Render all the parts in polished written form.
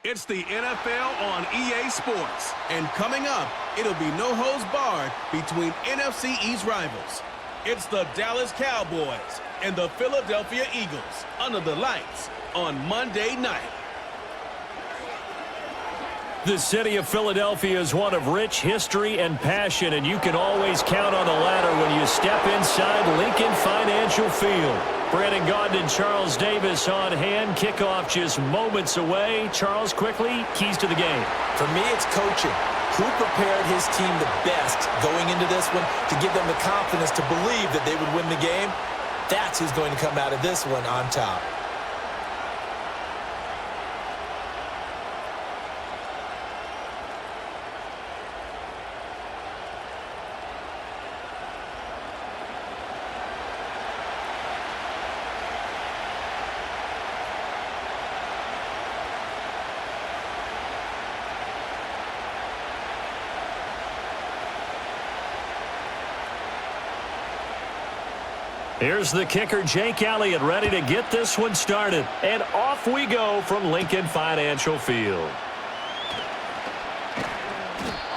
It's the NFL on EA Sports. And coming up, it'll be no holds barred between NFC East rivals. It's the Dallas Cowboys and the Philadelphia Eagles under the lights on Monday night. The city of Philadelphia is one of rich history and passion, and you can always count on the latter when you step inside Lincoln Financial Field. Brandon Gaudin and Charles Davis on hand. Kickoff just moments away. Charles, quickly, keys to the game. For me, it's coaching. Who prepared his team the best going into this one to give them the confidence to believe that they would win the game? That's who's going to come out of this one on top. Here's the kicker, Jake Elliott, ready to get this one started. And off we go from Lincoln Financial Field.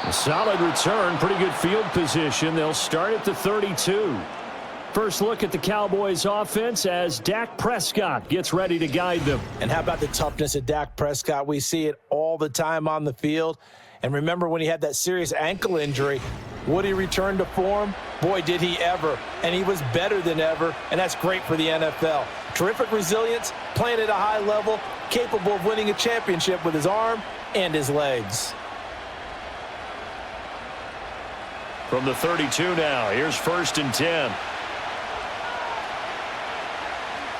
A solid return, pretty good field position. They'll start at the 32. First look at the Cowboys offense as Dak Prescott gets ready to guide them. And how about the toughness of Dak Prescott? We see it all the time on the field. And remember when he had that serious ankle injury, would he return to form? Boy, did he ever. And he was better than ever, and that's great for the NFL. Terrific resilience, playing at a high level, capable of winning a championship with his arm and his legs. From the 32 now, here's 1st and 10.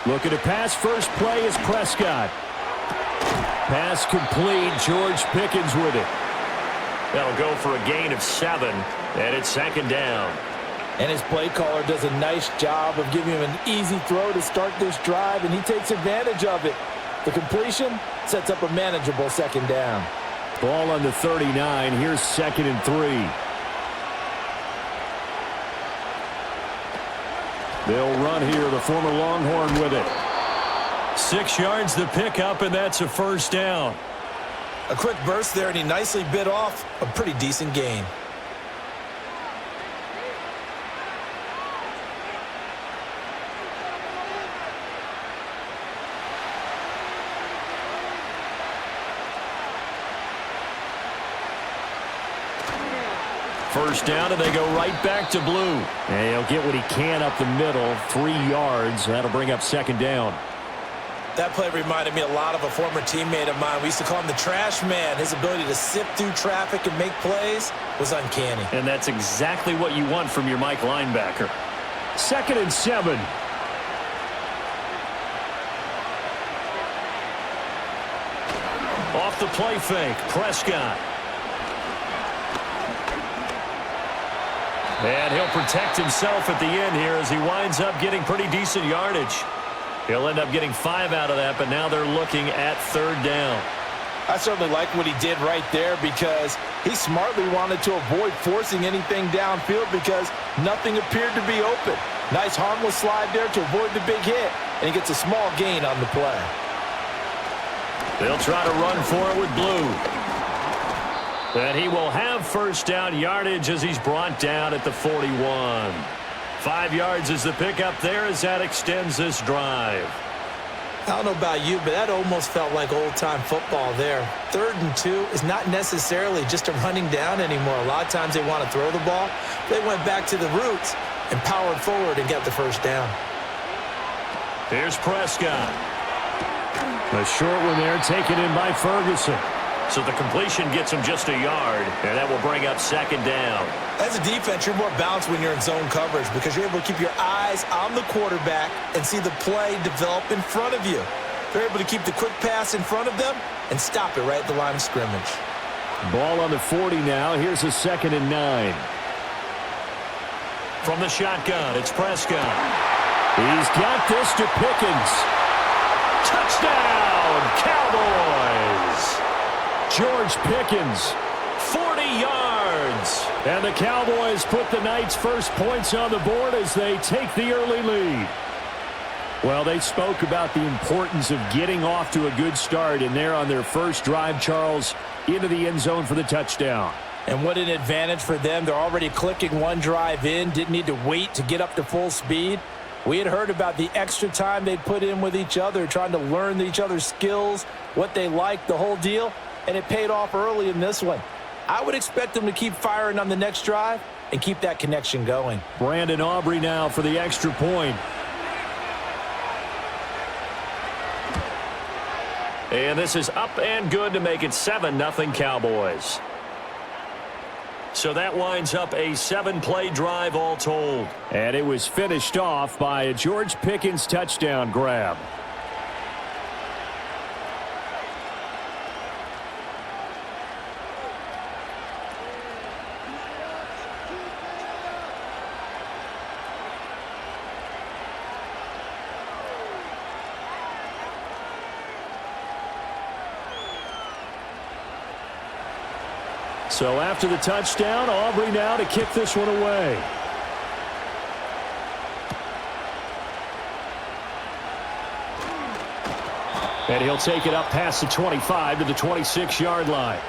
Looking to pass, first play is Prescott. Pass complete, George Pickens with it. That'll go for a gain of 7, and it's 2nd down. And his play caller does a nice job of giving him an easy throw to start this drive, and he takes advantage of it. The completion sets up a manageable 2nd down. Ball on the 39. Here's 2nd and 3. They'll run here, the former Longhorn with it. 6 yards the pickup, and that's a 1st down. A quick burst there, and he nicely bit off a pretty decent gain. First down, and they go right back to blue. And he'll get what he can up the middle, 3 yards. That'll bring up 2nd down. That play reminded me a lot of a former teammate of mine. We used to call him the trash man. His ability to sift through traffic and make plays was uncanny. And that's exactly what you want from your Mike linebacker. 2nd and 7. Off the play fake, Prescott. And he'll protect himself at the end here as he winds up getting pretty decent yardage. He'll end up getting 5 out of that, but now they're looking at 3rd down. I certainly like what he did right there because he smartly wanted to avoid forcing anything downfield because nothing appeared to be open. Nice harmless slide there to avoid the big hit, and he gets a small gain on the play. They'll try to run for it with Blue. And he will have 1st down yardage as he's brought down at the 41. 5 yards is the pickup there as that extends this drive. I don't know about you, but that almost felt like old-time football there. 3rd and 2 is not necessarily just a running down anymore. A lot of times they want to throw the ball. They went back to the roots and powered forward and got the 1st down. Here's Prescott. A short one there taken in by Ferguson. So the completion gets him just a yard, and that will bring up 2nd down. As a defense, you're more balanced when you're in zone coverage because you're able to keep your eyes on the quarterback and see the play develop in front of you. They're able to keep the quick pass in front of them and stop it right at the line of scrimmage. Ball on the 40 now. Here's a 2nd and 9. From the shotgun, it's Prescott. He's got this to Pickens. Touchdown, Cowboys! George Pickens, 40 yards. And the Cowboys put the Knights' first points on the board as they take the early lead. Well, they spoke about the importance of getting off to a good start, and they're on their first drive, Charles, into the end zone for the touchdown. And what an advantage for them. They're already clicking one drive in, didn't need to wait to get up to full speed. We had heard about the extra time they'd put in with each other, trying to learn each other's skills, what they liked, the whole deal, and it paid off early in this one. I would expect them to keep firing on the next drive and keep that connection going. Brandon Aubrey now for the extra point. And this is up and good to make it 7-0 Cowboys. So that winds up a 7-play drive all told. And it was finished off by a George Pickens touchdown grab. So after the touchdown, Aubrey now to kick this one away. And he'll take it up past the 25 to the 26-yard line.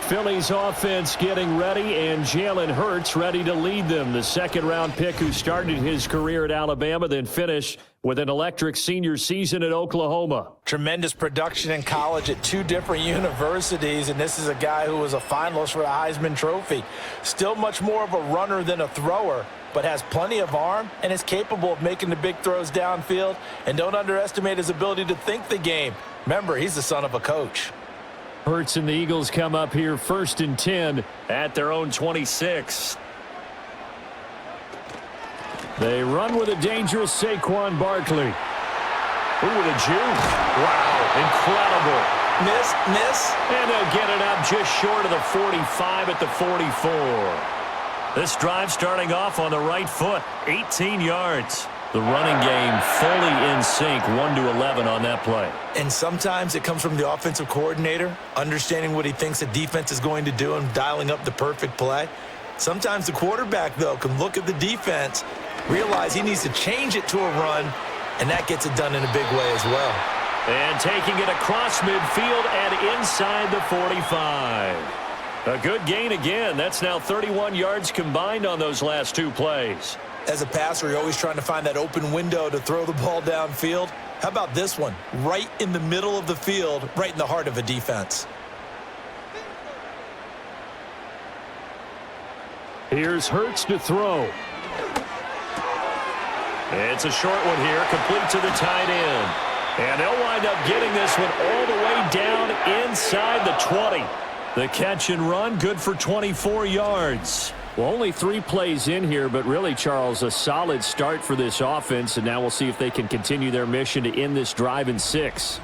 Philly's offense getting ready, and Jalen Hurts ready to lead them. The second-round pick who started his career at Alabama, then finished with an electric senior season at Oklahoma. Tremendous production in college at 2 different universities, and this is a guy who was a finalist for the Heisman Trophy. Still much more of a runner than a thrower, but has plenty of arm and is capable of making the big throws downfield. And don't underestimate his ability to think the game. Remember, he's the son of a coach. Hurts and the Eagles come up here 1st and 10 at their own 26. They run with a dangerous Saquon Barkley. Ooh, with a juke. Wow, incredible. Miss. And they'll get it up just short of the 45 at the 44. This drive starting off on the right foot, 18 yards. The running game fully in sync, 1-11 on that play. And sometimes it comes from the offensive coordinator, understanding what he thinks the defense is going to do and dialing up the perfect play. Sometimes the quarterback, though, can look at the defense, realize he needs to change it to a run, and that gets it done in a big way as well. And taking it across midfield and inside the 45. A good gain again. That's now 31 yards combined on those last 2 plays. As a passer, you're always trying to find that open window to throw the ball downfield. How about this one? Right in the middle of the field, right in the heart of a defense. Here's Hurts to throw. It's a short one here, complete to the tight end. And they'll wind up getting this one all the way down inside the 20. The catch and run, good for 24 yards. Well, only 3 plays in here, but really, Charles, a solid start for this offense, and now we'll see if they can continue their mission to end this drive in 6.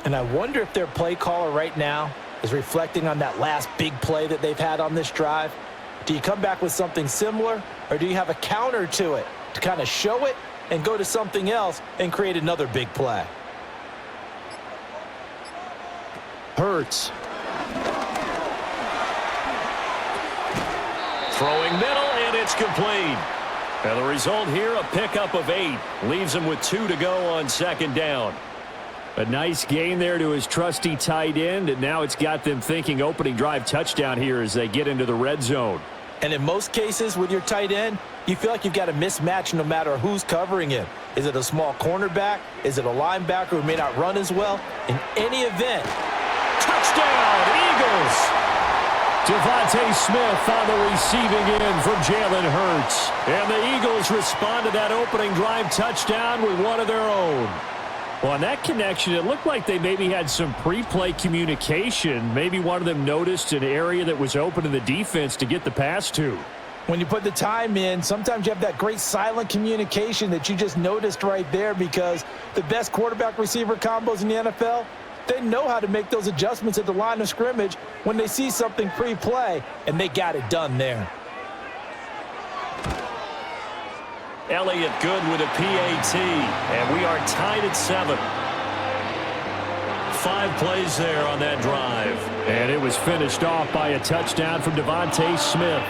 And I wonder if their play caller right now is reflecting on that last big play that they've had on this drive. Do you come back with something similar, or do you have a counter to it to kind of show it and go to something else and create another big play? Hurts. Throwing middle, and it's complete. And the result here, a pickup of 8. Leaves him with 2 to go on 2nd down. A nice gain there to his trusty tight end, and now it's got them thinking opening drive touchdown here as they get into the red zone. And in most cases with your tight end, you feel like you've got a mismatch no matter who's covering him. Is it a small cornerback? Is it a linebacker who may not run as well? In any event, touchdown, Eagles! Devontae Smith on the receiving end from Jalen Hurts. And the Eagles respond to that opening drive touchdown with one of their own. Well, on that connection, it looked like they maybe had some pre-play communication. Maybe one of them noticed an area that was open in the defense to get the pass to. When you put the time in, sometimes you have that great silent communication that you just noticed right there, because the best quarterback-receiver combos in the NFL, they know how to make those adjustments at the line of scrimmage when they see something pre-play, and they got it done there. Elliott good with a PAT, and we are tied at 7. 5 plays there on that drive. And it was finished off by a touchdown from Devontae Smith.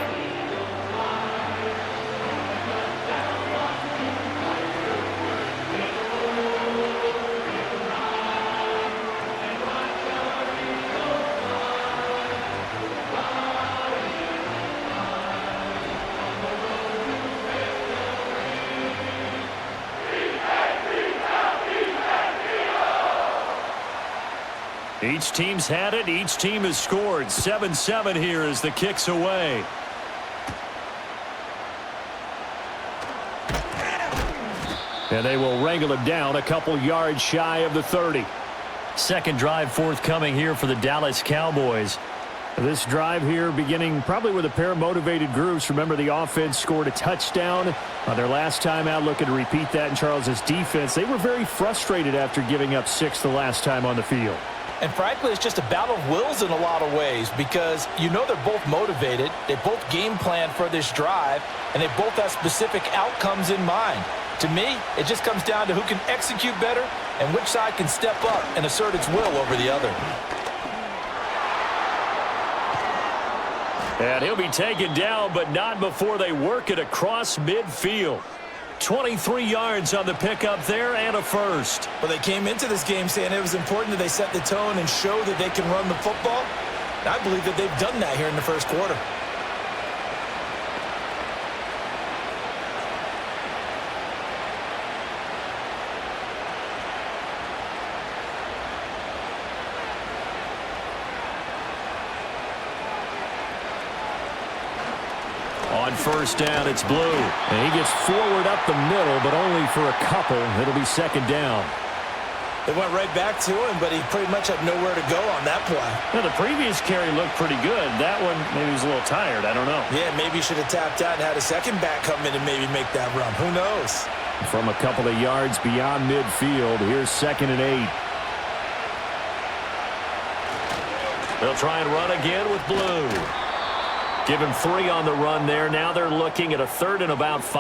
Each team's had it. Each team has scored. 7-7 here as the kick's away. And they will wrangle him down a couple yards shy of the 30. Second drive forthcoming here for the Dallas Cowboys. This drive here beginning probably with a pair of motivated groups. Remember, the offense scored a touchdown on their last time out, looking to repeat that in Charles's defense. They were very frustrated after giving up 6 the last time on the field. And frankly, it's just a battle of wills in a lot of ways because you know they're both motivated. They both game plan for this drive, and they both have specific outcomes in mind. To me, it just comes down to who can execute better and which side can step up and assert its will over the other. And he'll be taken down, but not before they work it across midfield. 23 yards on the pickup there and a first. Well, they came into this game saying it was important that they set the tone and show that they can run the football. And I believe that they've done that here in the first quarter. On first down, it's Blue. And he gets forward up the middle, but only for a couple. It'll be second down. They went right back to him, but he pretty much had nowhere to go on that play. Now, the previous carry looked pretty good. That one, maybe he was a little tired. I don't know. Yeah, maybe he should have tapped out and had a second back come in and maybe make that run. Who knows? From a couple of yards beyond midfield, here's 2nd and 8. They'll try and run again with Blue. Give him 3 on the run there. Now they're looking at a 3rd and about 5.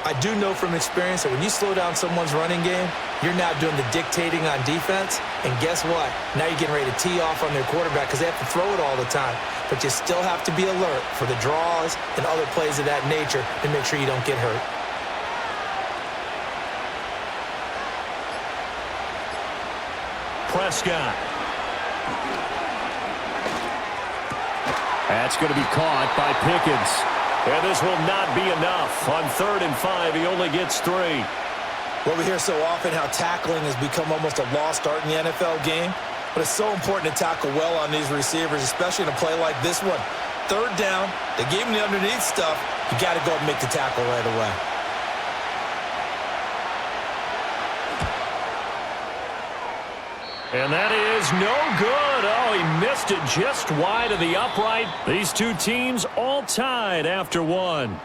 I do know from experience that when you slow down someone's running game, you're now doing the dictating on defense. And guess what? Now you're getting ready to tee off on their quarterback because they have to throw it all the time. But you still have to be alert for the draws and other plays of that nature to make sure you don't get hurt. Prescott. That's going to be caught by Pickens. And this will not be enough. On 3rd and 5, he only gets 3. Well, we hear so often how tackling has become almost a lost art in the NFL game. But it's so important to tackle well on these receivers, especially in a play like this one. 3rd down, they gave him the underneath stuff. You got to go and make the tackle right away. And that is no good. Oh, he missed it just wide of the upright. These two teams all tied after 1.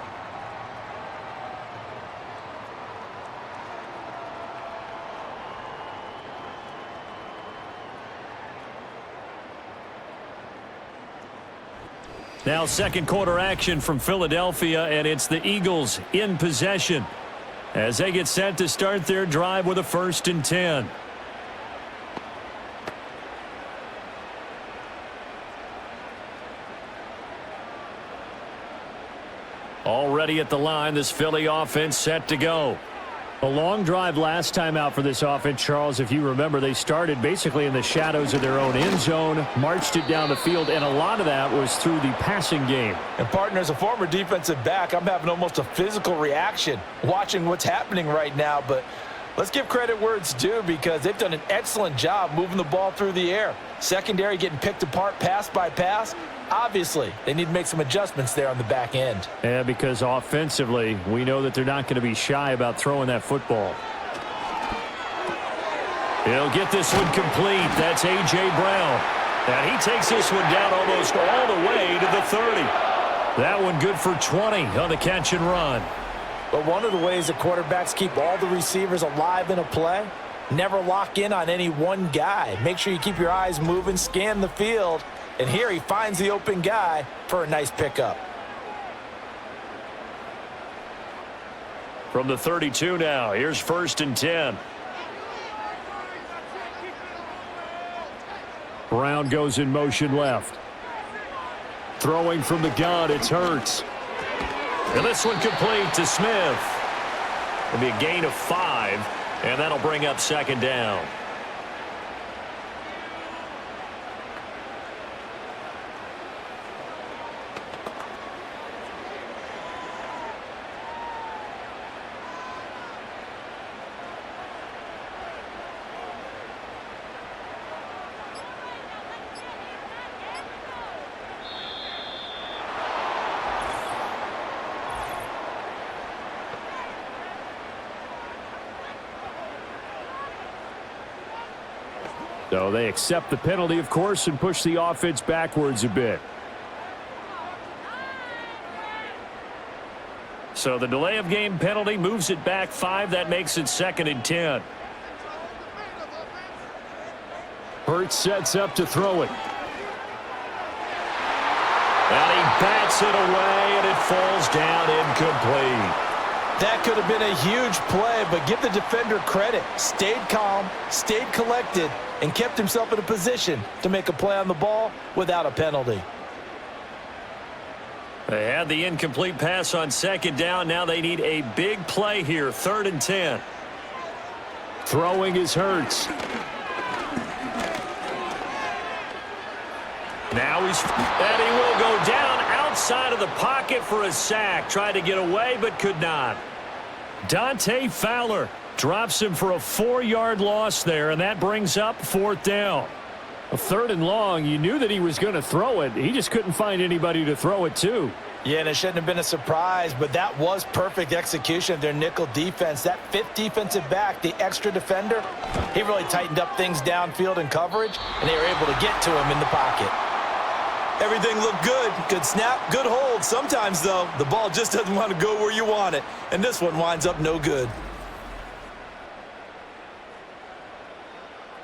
Now second quarter action from Philadelphia, and it's the Eagles in possession as they get set to start their drive with a 1st and 10. Already at the line, this Philly offense set to go. A long drive last time out for this offense, Charles. If you remember, they started basically in the shadows of their own end zone, marched it down the field, and a lot of that was through the passing game. And, partner, as a former defensive back, I'm having almost a physical reaction watching what's happening right now. But let's give credit where it's due because they've done an excellent job moving the ball through the air. Secondary getting picked apart pass by pass. Obviously, they need to make some adjustments there on the back end. Yeah, because offensively, we know that they're not going to be shy about throwing that football. He'll get this one complete. That's A.J. Brown. And he takes this one down almost all the way to the 30. That one good for 20 on the catch and run. But one of the ways that quarterbacks keep all the receivers alive in a play, never lock in on any one guy. Make sure you keep your eyes moving, scan the field. And here he finds the open guy for a nice pickup. From the 32 now, here's 1st and 10. Brown goes in motion left. Throwing from the gun, it's Hurts. And this one complete to Smith. It'll be a gain of 5, and that'll bring up 2nd down. So they accept the penalty, of course, and push the offense backwards a bit. So the delay of game penalty moves it back 5. That makes it 2nd and 10. Hurts sets up to throw it. And he bats it away, and it falls down incomplete. That could have been a huge play, but give the defender credit. Stayed calm, stayed collected, and kept himself in a position to make a play on the ball without a penalty. They had the incomplete pass on 2nd down. Now they need a big play here, 3rd and 10. Throwing is Hurts. Now and he will go down outside of the pocket for a sack. Tried to get away, but could not. Dante Fowler drops him for a 4-yard loss there, and that brings up 4th down. A 3rd and long, you knew that he was going to throw it. He just couldn't find anybody to throw it to. Yeah, and it shouldn't have been a surprise, but that was perfect execution of their nickel defense. That 5th defensive back, the extra defender, he really tightened up things downfield in coverage, and they were able to get to him in the pocket. Everything looked good. Good snap, good hold. Sometimes, though, the ball just doesn't want to go where you want it, and this one winds up no good.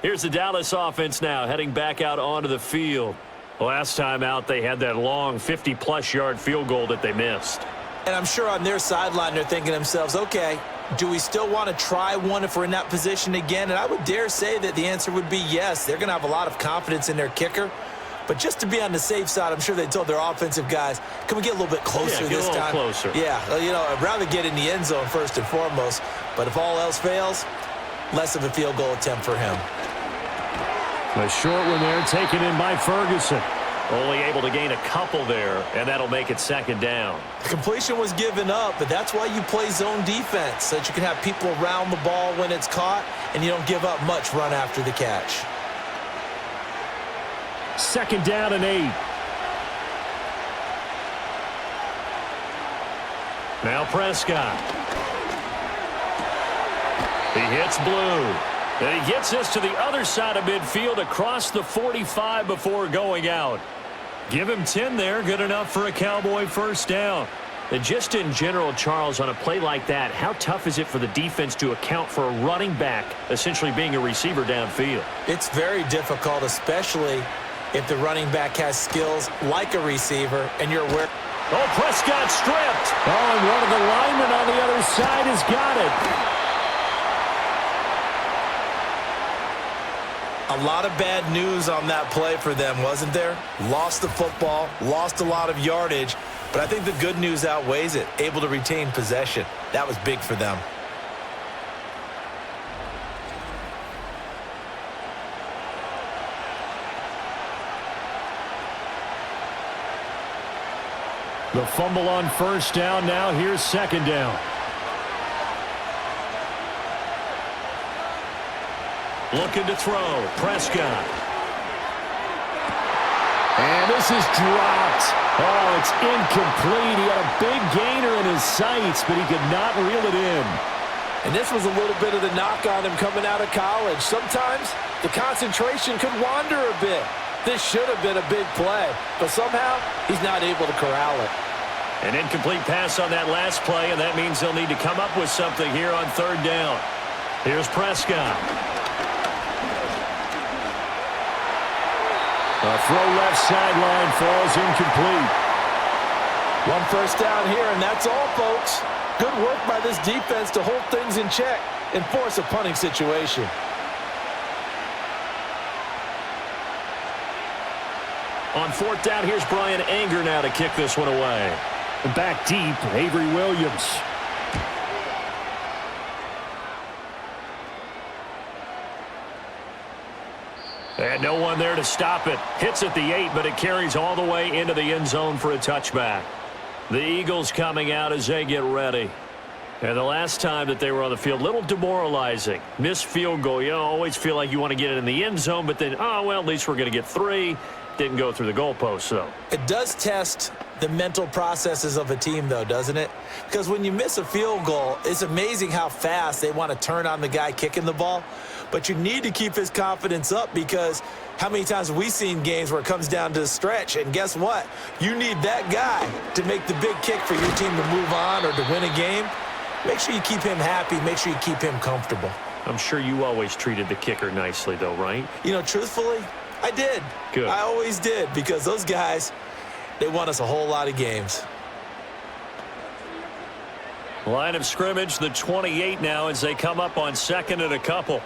Here's the Dallas offense now heading back out onto the field. Last time out, they had that long 50-plus yard field goal that they missed. And I'm sure on their sideline they're thinking to themselves, okay, do we still want to try one if we're in that position again? And I would dare say that the answer would be yes. They're going to have a lot of confidence in their kicker. But just to be on the safe side, I'm sure they told their offensive guys, can we get a little bit closer this time? Closer. Yeah, you know, I'd rather get in the end zone first and foremost. But if all else fails, less of a field goal attempt for him. A short one there, taken in by Ferguson. Only able to gain a couple there, and that'll make it 2nd down. The completion was given up, but that's why you play zone defense, so that you can have people around the ball when it's caught, and you don't give up much run after the catch. 2nd down and 8. Now Prescott. He hits Blue. And he gets us to the other side of midfield across the 45 before going out. Give him 10 there. Good enough for a Cowboy 1st down. And just in general, Charles, on a play like that, how tough is it for the defense to account for a running back essentially being a receiver downfield? It's very difficult, especially if the running back has skills like a receiver and you're aware. Oh, Prescott stripped. Oh, and one of the linemen on the other side has got it. A lot of bad news on that play for them, wasn't there? Lost the football, lost a lot of yardage, but I think the good news outweighs it. Able to retain possession. That was big for them. The fumble on 1st down. Now here's 2nd down. Looking to throw. Prescott. And this is dropped. Oh, it's incomplete. He had a big gainer in his sights, but he could not reel it in. And this was a little bit of the knock on him coming out of college. Sometimes the concentration could wander a bit. This should have been a big play, but somehow he's not able to corral it. An incomplete pass on that last play, and that means they'll need to come up with something here on 3rd down. Here's Prescott. A throw left sideline falls incomplete. 1 1st down here, and that's all, folks. Good work by this defense to hold things in check and force a punting situation. On 4th down, here's Brian Anger now to kick this one away. Back deep, Avery Williams. And no one there to stop it. Hits at the 8, but it carries all the way into the end zone for a touchback. The Eagles coming out as they get ready. And the last time that they were on the field, a little demoralizing. Missed field goal. You always feel like you want to get it in the end zone, but then, oh, well, at least we're going to get 3. Didn't go through the goalpost, though. It does test the mental processes of a team, though, doesn't it? Because when you miss a field goal, it's amazing how fast they want to turn on the guy kicking the ball. but you need to keep his confidence up because how many times have we seen games where it comes down to the stretch, and guess what? You need that guy to make the big kick for your team to move on or to win a game. Make sure you keep him happy. Make sure you keep him comfortable. I'm sure you always treated the kicker nicely, though, right? You know, truthfully, I did. Good. I always did because those guys, they won us a whole lot of games. Line of scrimmage, the 28 now as they come up on second and a couple.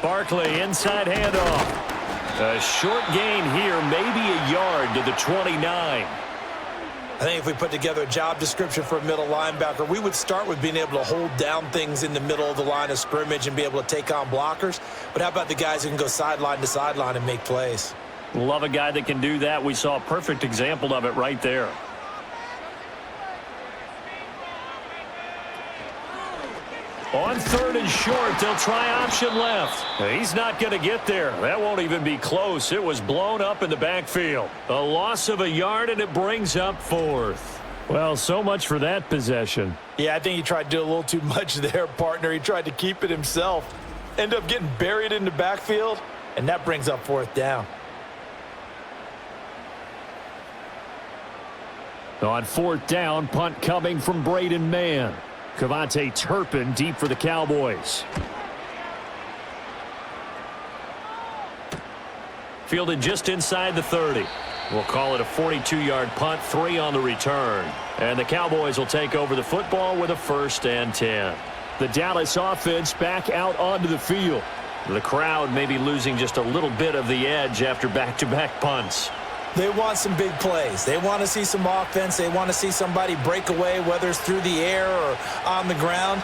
Barkley, inside handoff. A short gain here, maybe a yard to the 29. I think if we put together a job description for a middle linebacker, we would start with being able to hold down things in the middle of the line of scrimmage and be able to take on blockers. But how about the guys who can go sideline to sideline and make plays? Love a guy that can do that. We saw a perfect example of it right there. On third and short, they'll try option left. He's not going to get there. That won't even be close. It was blown up in the backfield. A loss of a yard, and it brings up fourth. Well, so much for that possession. Yeah, I think he tried to do a little too much there, partner. He tried to keep it himself. Ended up getting buried in the backfield, and that brings up fourth down. On fourth down, punt coming from Braden Mann. Cavante Turpin deep for the Cowboys. Fielded just inside the 30. We'll call it a 42-yard punt, 3 on the return. And the Cowboys will take over the football with a 1st and 10. The Dallas offense back out onto the field. The crowd may be losing just a little bit of the edge after back-to-back punts. They want some big plays. They want to see some offense. They want to see somebody break away, whether it's through the air or on the ground.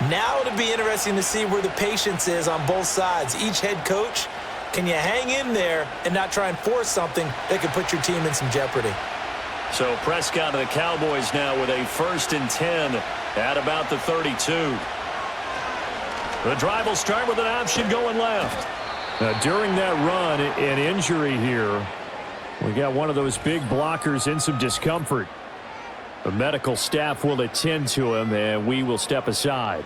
Now it'll be interesting to see where the patience is on both sides. Each head coach, can you hang in there and not try and force something that could put your team in some jeopardy? So Prescott of the Cowboys now with a 1st and 10 at about the 32. The drive will start with an option going left. Now, during that run, an injury here. We got one of those big blockers in some discomfort. The medical staff will attend to him, and we will step aside.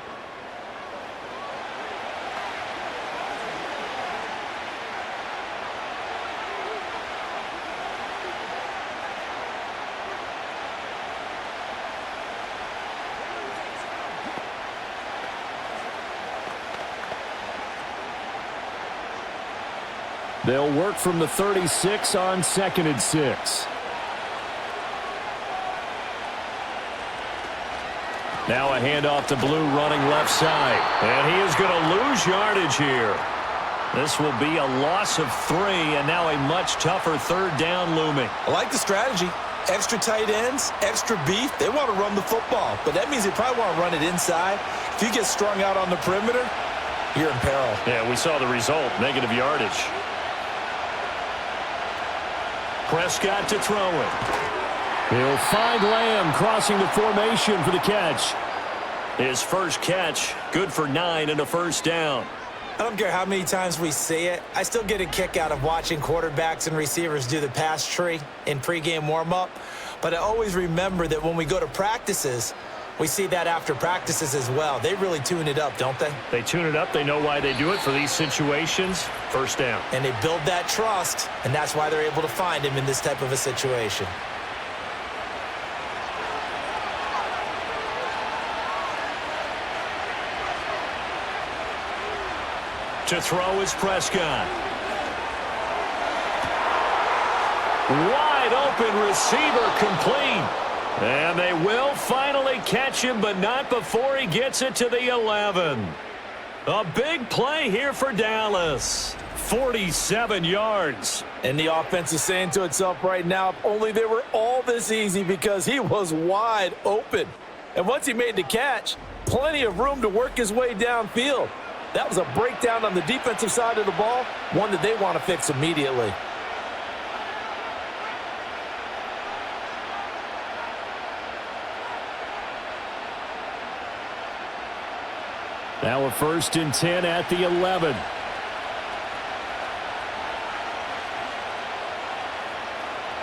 They'll work from the 36 on 2nd and 6. Now a handoff to Blue running left side. And he is going to lose yardage here. This will be a loss of 3, and now a much tougher 3rd down looming. I like the strategy. Extra tight ends, extra beef. They want to run the football, but that means they probably want to run it inside. If you get strung out on the perimeter, you're in peril. Yeah, we saw the result, negative yardage. Prescott to throw it. He'll find Lamb crossing the formation for the catch. His first catch, good for 9 and a 1st down. I don't care how many times we see it. I still get a kick out of watching quarterbacks and receivers do the pass tree in pregame warm-up. But I always remember that when we go to practices, we see that after practices as well. They really tune it up, don't they? They tune it up. They know why they do it for these situations. 1st down. And they build that trust, and that's why they're able to find him in this type of a situation. To throw is Prescott. Wide open receiver complete. And they will finally catch him, but not before he gets it to the 11. A big play here for Dallas. 47 yards. And the offense is saying to itself right now, if only they were all this easy, because he was wide open. And once he made the catch, plenty of room to work his way downfield. That was a breakdown on the defensive side of the ball, one that they want to fix immediately. Now a 1st and 10 at the 11.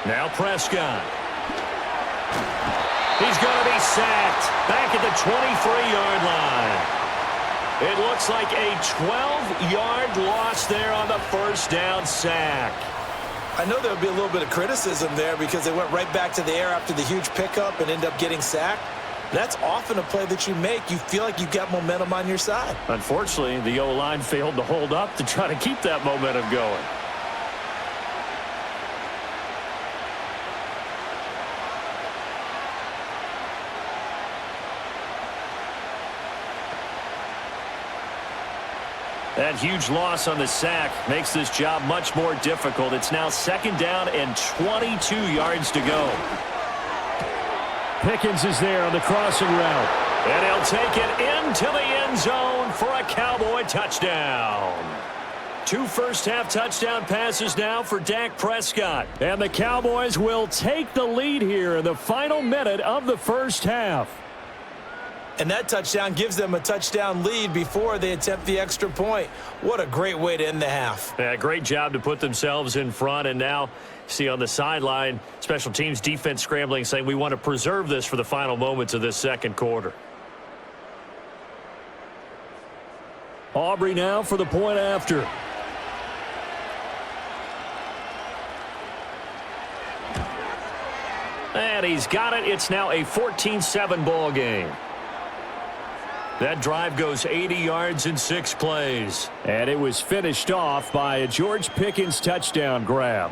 Now Prescott. He's going to be sacked back at the 23-yard line. It looks like a 12-yard loss there on the first down sack. I know there'll be a little bit of criticism there because they went right back to the air after the huge pickup and end up getting sacked. That's often a play that you make. You feel like you've got momentum on your side. Unfortunately, the O-line failed to hold up to try to keep that momentum going. That huge loss on the sack makes this job much more difficult. It's now 2nd down and 22 yards to go. Pickens is there on the crossing route. And he'll take it into the end zone for a Cowboy touchdown. 2 first-half touchdown passes now for Dak Prescott. And the Cowboys will take the lead here in the final minute of the first half. And that touchdown gives them a touchdown lead before they attempt the extra point. What a great way to end the half. Yeah, great job to put themselves in front. And now, see on the sideline, special teams defense scrambling, saying we want to preserve this for the final moments of this second quarter. Aubrey now for the point after. And he's got it. It's now a 14-7 ball game. That drive goes 80 yards in 6 plays. And it was finished off by a George Pickens touchdown grab.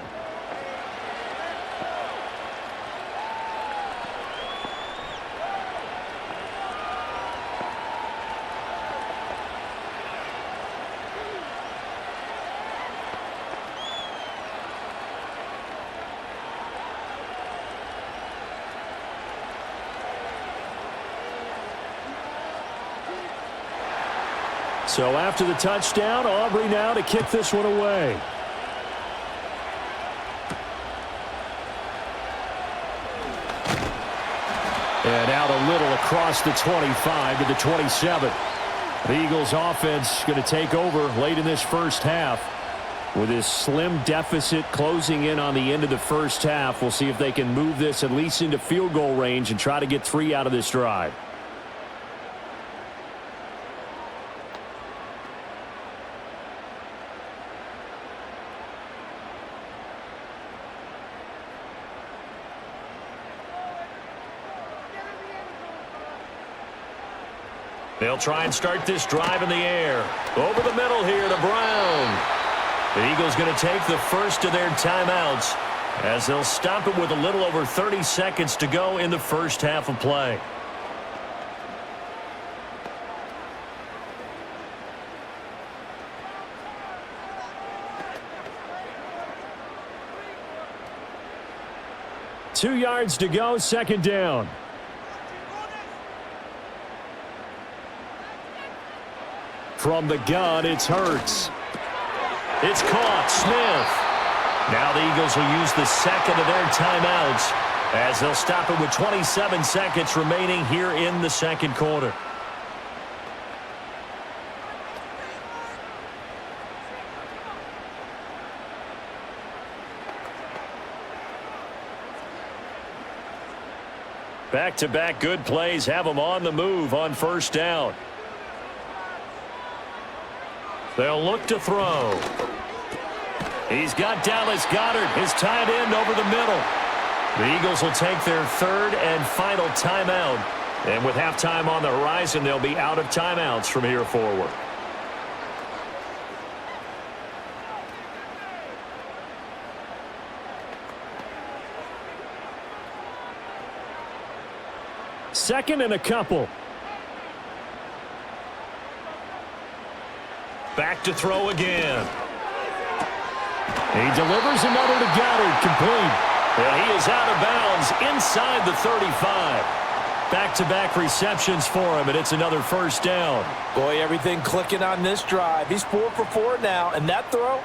So after the touchdown, Aubrey now to kick this one away. And out a little across the 25 to the 27. The Eagles offense going to take over late in this first half. With this slim deficit closing in on the end of the first half, we'll see if they can move this at least into field goal range and try to get 3 out of this drive. They'll try and start this drive in the air. Over the middle here to Brown. The Eagles going to take the first of their timeouts as they'll stop it with a little over 30 seconds to go in the first half of play. Two yards to go, 2nd down. From the gun, it's Hurts. It's caught. Smith. Now the Eagles will use the second of their timeouts as they'll stop it with 27 seconds remaining here in the second quarter. Back-to-back good plays have them on the move on first down. They'll look to throw. He's got Dallas Goedert, his tight end, over the middle. The Eagles will take their 3rd and final timeout. And with halftime on the horizon, they'll be out of timeouts from here forward. Second and a couple. Back to throw again. He delivers another to Goedert, complete. And he is out of bounds inside the 35. Back-to-back receptions for him, and it's another first down. Boy, everything clicking on this drive. He's 4 for 4 now, and that throw,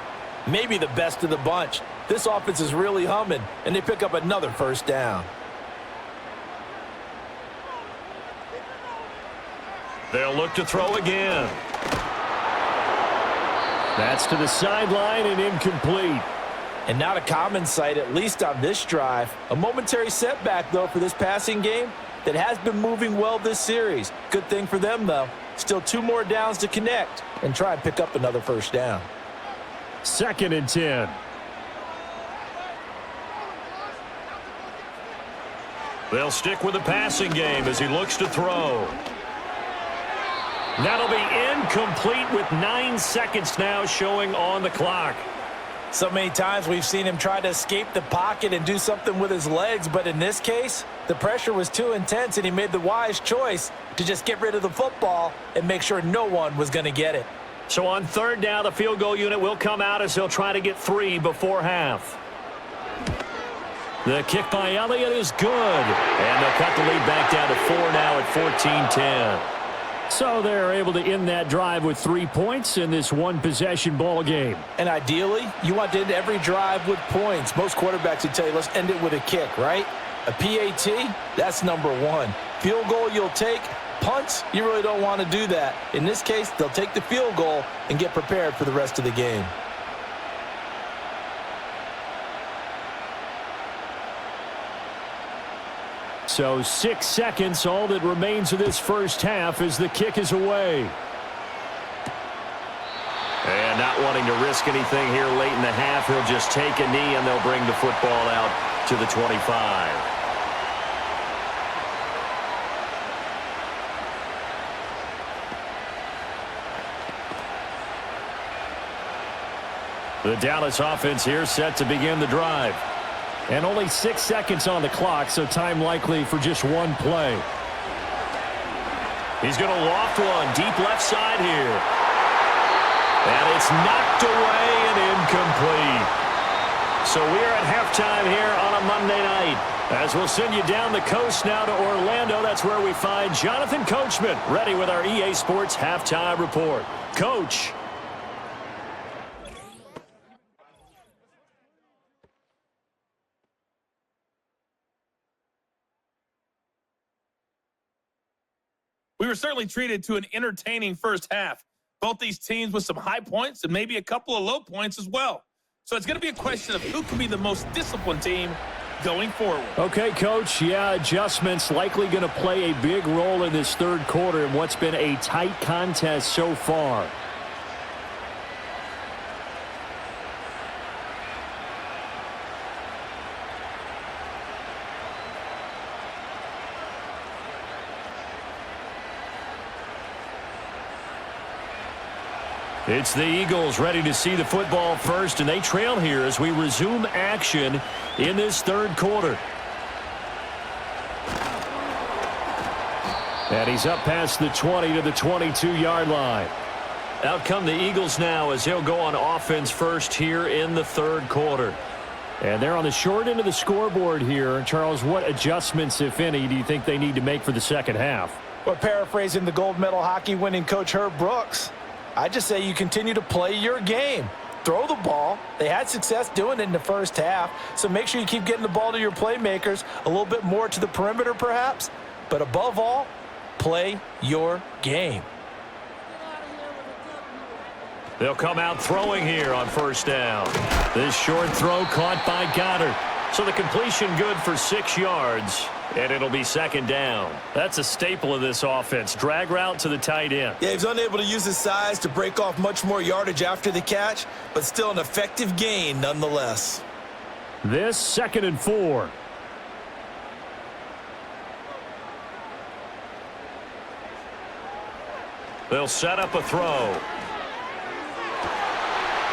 maybe the best of the bunch. This offense is really humming, and they pick up another first down. They'll look to throw again. That's to the sideline and incomplete. And not a common sight, at least on this drive. A momentary setback, though, for this passing game. that has been moving well this series. Good thing for them, though. Still 2 more downs to connect and try and pick up another first down. 2nd and 10. They'll stick with the passing game as he looks to throw. That'll be incomplete with 9 seconds now showing on the clock. So many times we've seen him try to escape the pocket and do something with his legs, but in this case, the pressure was too intense and he made the wise choice to just get rid of the football and make sure no one was going to get it. So on 3rd down, the field goal unit will come out as he'll try to get 3 before half. The kick by Elliott is good. And they'll cut the lead back down to 4 now at 14-10. So they're able to end that drive with 3 points in this one-possession ball game. And ideally, you want to end every drive with points. Most quarterbacks would tell you, let's end it with a kick, right? A PAT, that's number 1. Field goal you'll take. Punts, you really don't want to do that. In this case, they'll take the field goal and get prepared for the rest of the game. So 6 seconds, all that remains of this first half as the kick is away. And not wanting to risk anything here late in the half, he'll just take a knee and they'll bring the football out to the 25. The Dallas offense here set to begin the drive. And only 6 seconds on the clock, so time likely for just one play. He's going to loft one deep left side here. And it's knocked away and incomplete. So we're at halftime here on a Monday night. As we'll send you down the coast now to Orlando, that's where we find Jonathan Coachman ready with our EA Sports Halftime Report. Coach. We were certainly treated to an entertaining first half. Both these teams with some high points and maybe a couple of low points as well. So it's going to be a question of who can be the most disciplined team going forward. Okay, Coach. Yeah, adjustments likely going to play a big role in this 3rd quarter in what's been a tight contest so far. It's the Eagles ready to see the football first, and they trail here as we resume action in this 3rd quarter. And he's up past the 20 to the 22-yard line. Out come the Eagles now as they'll go on offense first here in the 3rd quarter. And they're on the short end of the scoreboard here. Charles, what adjustments, if any, do you think they need to make for the second half? Well, paraphrasing the gold medal hockey winning coach Herb Brooks, I just say you continue to play your game. Throw the ball. They had success doing it in the first half, so make sure you keep getting the ball to your playmakers, a little bit more to the perimeter perhaps, but above all, play your game. They'll come out throwing here on 1st down. This short throw caught by Goddard. So the completion good for 6 yards, and it'll be 2nd down. That's a staple of this offense. Drag route to the tight end. Yeah, he's unable to use his size to break off much more yardage after the catch, but still an effective gain nonetheless. This 2nd and 4. They'll set up a throw.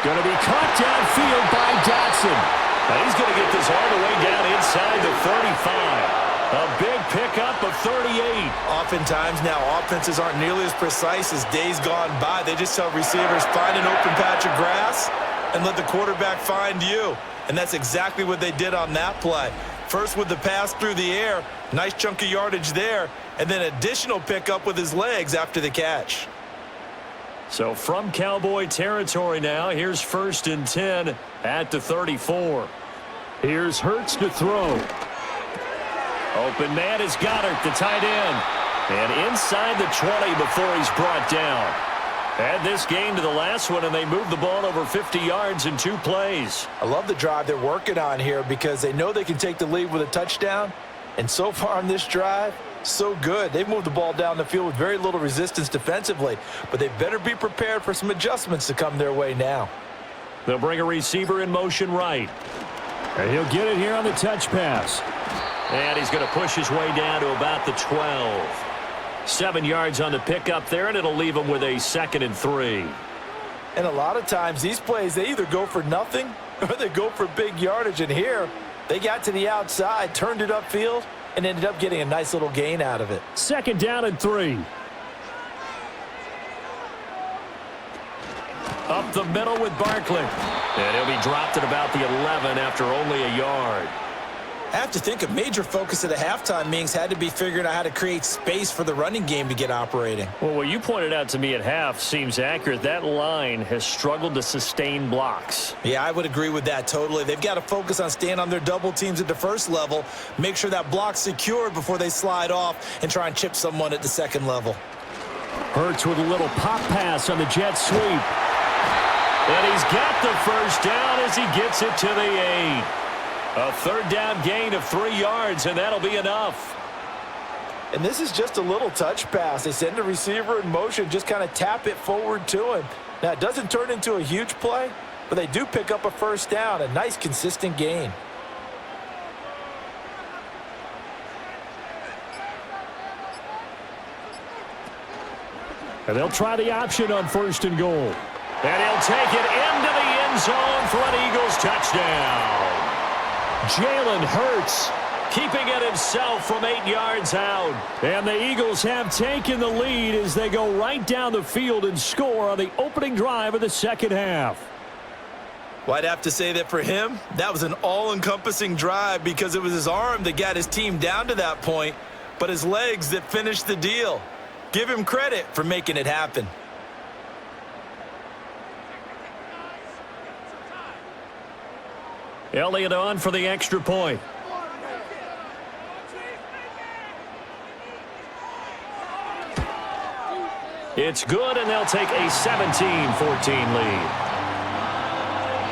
Going to be caught downfield by Dotson. And he's going to get this all the way down inside the 35. A big pickup of 38. Oftentimes now, offenses aren't nearly as precise as days gone by. They just tell receivers, find an open patch of grass and let the quarterback find you. And that's exactly what they did on that play. First with the pass through the air, nice chunk of yardage there, and then additional pickup with his legs after the catch. So from Cowboy territory now, here's 1st and 10 at the 34. Here's Hurts to throw. Open man is Goddard, the tight end. And inside the 20 before he's brought down. Add this game to the last one, and they moved the ball over 50 yards in 2 plays. I love the drive they're working on here because they know they can take the lead with a touchdown. And so far on this drive, So good. They've moved the ball down the field with very little resistance defensively, but they better be prepared for some adjustments to come their way now. They'll bring a receiver in motion right. And he'll get it here on the touch pass. And he's going to push his way down to about the 12. 7 yards on the pickup there, and it'll leave him with a 2nd and 3. And a lot of times these plays, they either go for nothing or they go for big yardage. And here, they got to the outside, turned it upfield, and ended up getting a nice little gain out of it. 2nd down and 3. Up the middle with Barkley. And he'll be dropped at about the 11 after only a yard. I have to think a major focus of the halftime meetings had to be figuring out how to create space for the running game to get operating. Well, what you pointed out to me at half seems accurate. That line has struggled to sustain blocks. Yeah, I would agree with that totally. They've got to focus on staying on their double teams at the first level, make sure that block's secured before they slide off and try and chip someone at the second level. Hurts with a little pop pass on the jet sweep. And he's got the first down as he gets it to the 8. A 3rd down gain of 3 yards, and that'll be enough. And this is just a little touch pass. They send the receiver in motion, just kind of tap it forward to him. Now, it doesn't turn into a huge play, but they do pick up a first down, a nice, consistent gain. And they'll try the option on 1st and goal. And he'll take it into the end zone for an Eagles touchdown. Jalen Hurts keeping it himself from 8 yards out. And the Eagles have taken the lead as they go right down the field and score on the opening drive of the second half. Well, I'd have to say that for him, that was an all-encompassing drive because it was his arm that got his team down to that point, but his legs that finished the deal. Give him credit for making it happen. Elliott on for the extra point. It's good, and they'll take a 17-14 lead.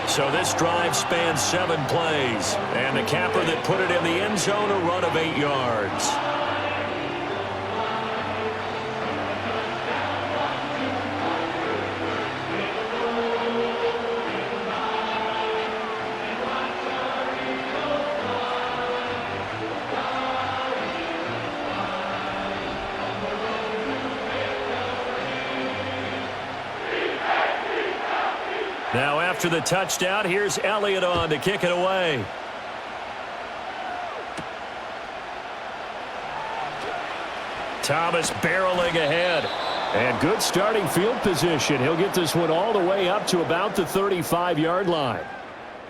So this drive spans 7 plays, and the capper that put it in the end zone, a run of 8 yards. Now after the touchdown, here's Elliott on to kick it away. Thomas barreling ahead. And good starting field position. He'll get this one all the way up to about the 35-yard line.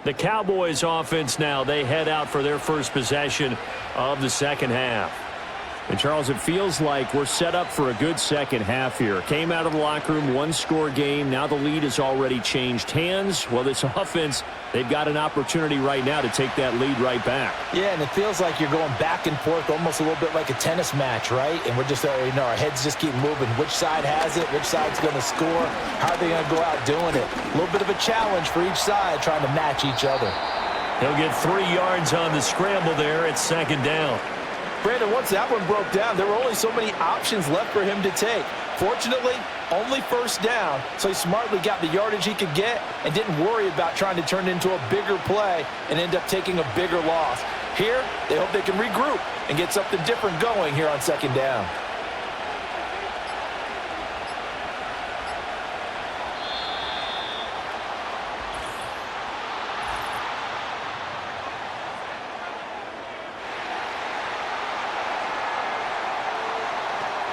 The Cowboys offense now, they head out for their first possession of the second half. And, Charles, it feels like we're set up for a good second half here. Came out of the locker room, 1-score game. Now the lead has already changed hands. Well, this offense, they've got an opportunity right now to take that lead right back. Yeah, and it feels like you're going back and forth almost a little bit like a tennis match, right? And we're just, our heads just keep moving. Which side has it? Which side's going to score? How are they going to go out doing it? A little bit of a challenge for each side trying to match each other. He'll get 3 yards on the scramble there at second down. Brandon, once that one broke down, there were only so many options left for him to take. Fortunately, only first down, so he smartly got the yardage he could get and didn't worry about trying to turn it into a bigger play and end up taking a bigger loss. Here, they hope they can regroup and get something different going here on second down.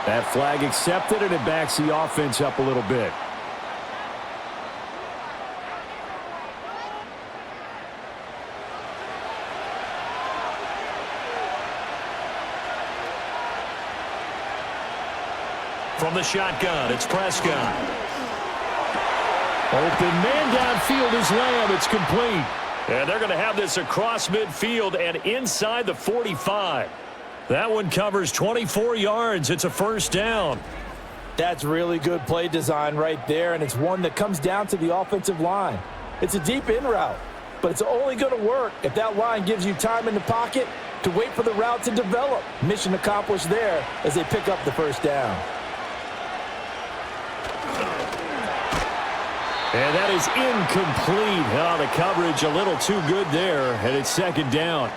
That flag accepted, and it backs the offense up a little bit. From the shotgun, it's Prescott. Open man downfield is Lamb. It's complete. And they're going to have this across midfield and inside the 45. That one covers 24 yards. It's a first down. That's really good play design right there, and it's one that comes down to the offensive line. It's a deep in route, but it's only going to work if that line gives you time in the pocket to wait for the route to develop. Mission accomplished there as they pick up the first down. And that is incomplete. Oh, the coverage a little too good there, and it's second down.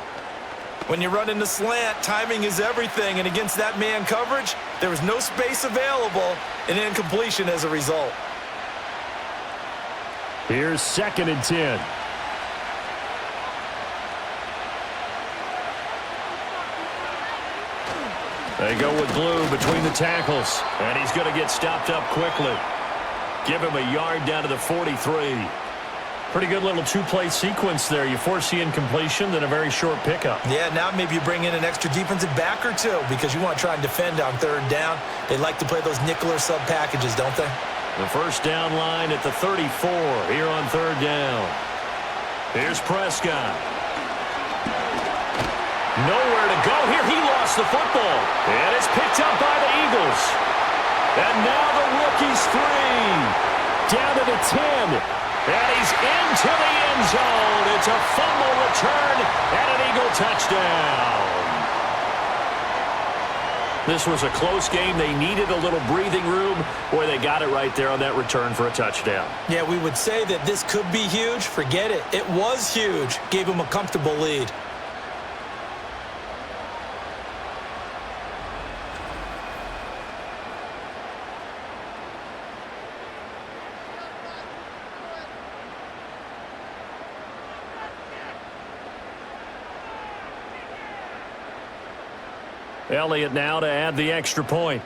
When you run in the slant, timing is everything, and against that man coverage, there was no space available, and incompletion as a result. Here's 2nd and 10. They go with Blue between the tackles, and he's going to get stopped up quickly. Give him a yard down to the 43. Pretty good little two-play sequence there. You force the incompletion, then a very short pickup. Yeah, now maybe you bring in an extra defensive back or two because you want to try and defend on 3rd down. They like to play those nickel or sub packages, don't they? The first down line at the 34 here on 3rd down. Here's Prescott. Nowhere to go here. He lost the football. And it's picked up by the Eagles. And now the rookie's free. Down to the 10. And he's into the end zone. It's a fumble return and an Eagle touchdown. This was a close game. They needed a little breathing room. Boy, they got it right there on that return for a touchdown. Yeah, we would say that this could be huge. Forget it. It was huge. Gave him a comfortable lead. Elliott now to add the extra point.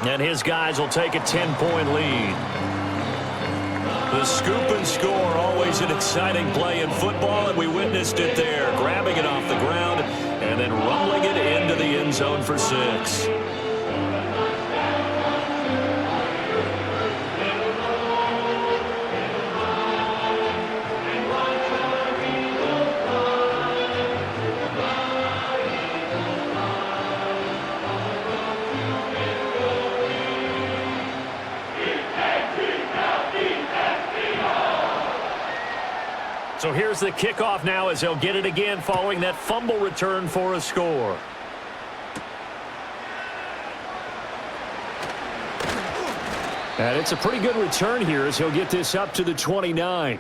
And his guys will take a 10-point lead. The scoop and score, always an exciting play in football, and we witnessed it there, grabbing it off the ground and then rumbling it into the end zone for 6. So here's the kickoff now as they'll get it again following that fumble return for a score. And it's a pretty good return here as he'll get this up to the 29.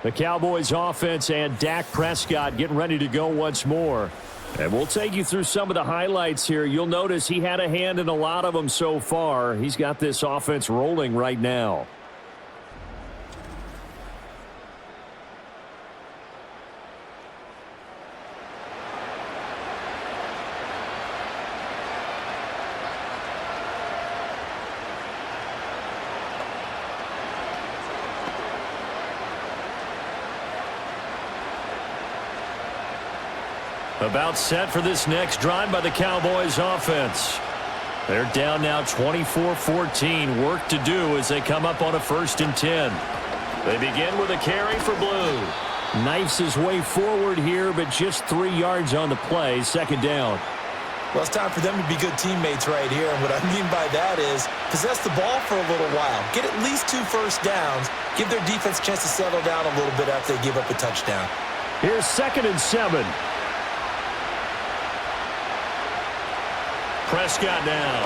The Cowboys offense and Dak Prescott getting ready to go once more. And we'll take you through some of the highlights here. You'll notice he had a hand in a lot of them so far. He's got this offense rolling right now. About set for this next drive by the Cowboys offense. They're down now 24-14. Work to do as they come up on a 1st and 10. They begin with a carry for Blue. Knifes his way forward here, but just 3 yards on the play. 2nd down. Well, it's time for them to be good teammates right here. And what I mean by that is possess the ball for a little while. Get at least 2 first downs. Give their defense a chance to settle down a little bit after they give up a touchdown. Here's 2nd and 7. Prescott now.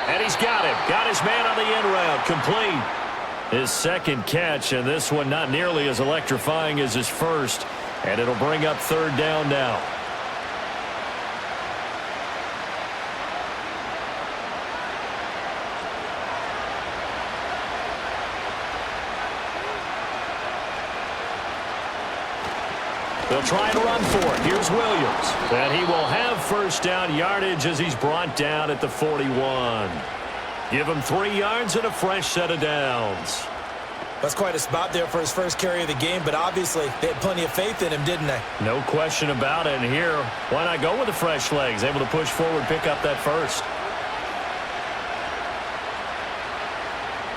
And he's got him. Got his man on the end route. Complete. His 2nd catch, and this one not nearly as electrifying as his first. And it'll bring up 3rd down now. They'll try and run for it. Here's Williams. And he will have 1st down yardage as he's brought down at the 41. Give him 3 yards and a fresh set of downs. That's quite a spot there for his first carry of the game, but obviously they had plenty of faith in him, didn't they? No question about it. And here, why not go with the fresh legs? Able to push forward, pick up that first.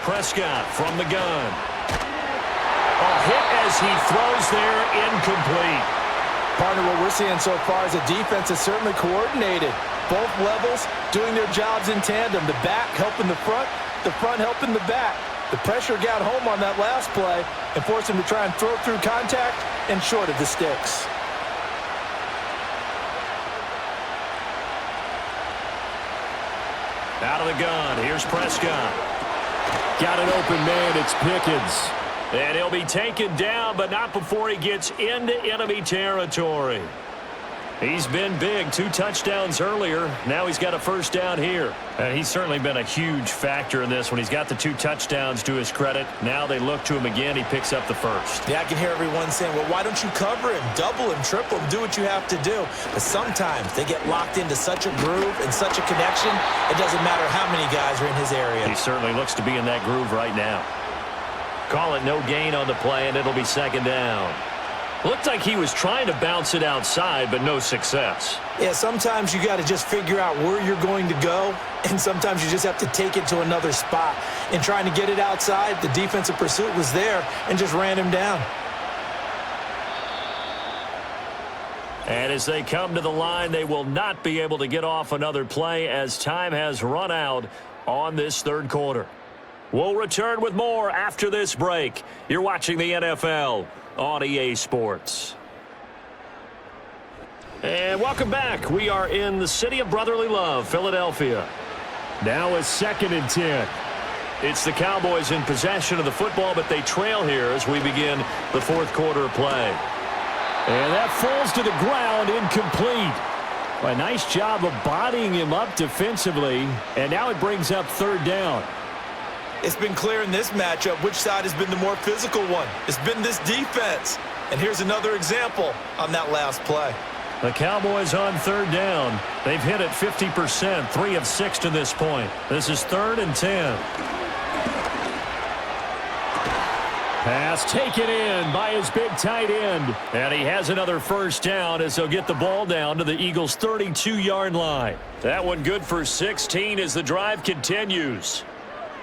Prescott from the gun. A hit as he throws there, incomplete. Partner, what we're seeing so far is a defense that's certainly coordinated. Both levels doing their jobs in tandem. The back helping the front helping the back. The pressure got home on that last play and forced him to try and throw through contact and short of the sticks. Out of the gun, here's Prescott. Got an open man, it's Pickens. And he'll be taken down, but not before he gets into enemy territory. He's been big, 2 touchdowns earlier. Now he's got a first down here. And he's certainly been a huge factor in this when he's got the 2 touchdowns to his credit. Now they look to him again. He picks up the first. Yeah, I can hear everyone saying, well, why don't you cover him, double him, triple him, do what you have to do. But sometimes they get locked into such a groove and such a connection, it doesn't matter how many guys are in his area. He certainly looks to be in that groove right now. Call it no gain on the play, and it'll be second down. Looked like he was trying to bounce it outside, but no success. Yeah, sometimes you got to just figure out where you're going to go, and sometimes you just have to take it to another spot. And trying to get it outside, the defensive pursuit was there and just ran him down. And as they come to the line, they will not be able to get off another play as time has run out on this third quarter. We'll return with more after this break. You're watching the NFL on EA Sports. And welcome back. We are in the city of brotherly love, Philadelphia. Now a 2nd and 10. It's the Cowboys in possession of the football, but they trail here as we begin the fourth quarter of play. And that falls to the ground, incomplete. A nice job of bodying him up defensively, and now it brings up third down. It's been clear in this matchup which side has been the more physical one. It's been this defense. And here's another example on that last play. The Cowboys on third down. They've hit it 50%, 3 of 6 to this point. This is 3rd and 10. Pass taken in by his big tight end. And he has another first down as they'll get the ball down to the Eagles' 32-yard line. That one good for 16 as the drive continues.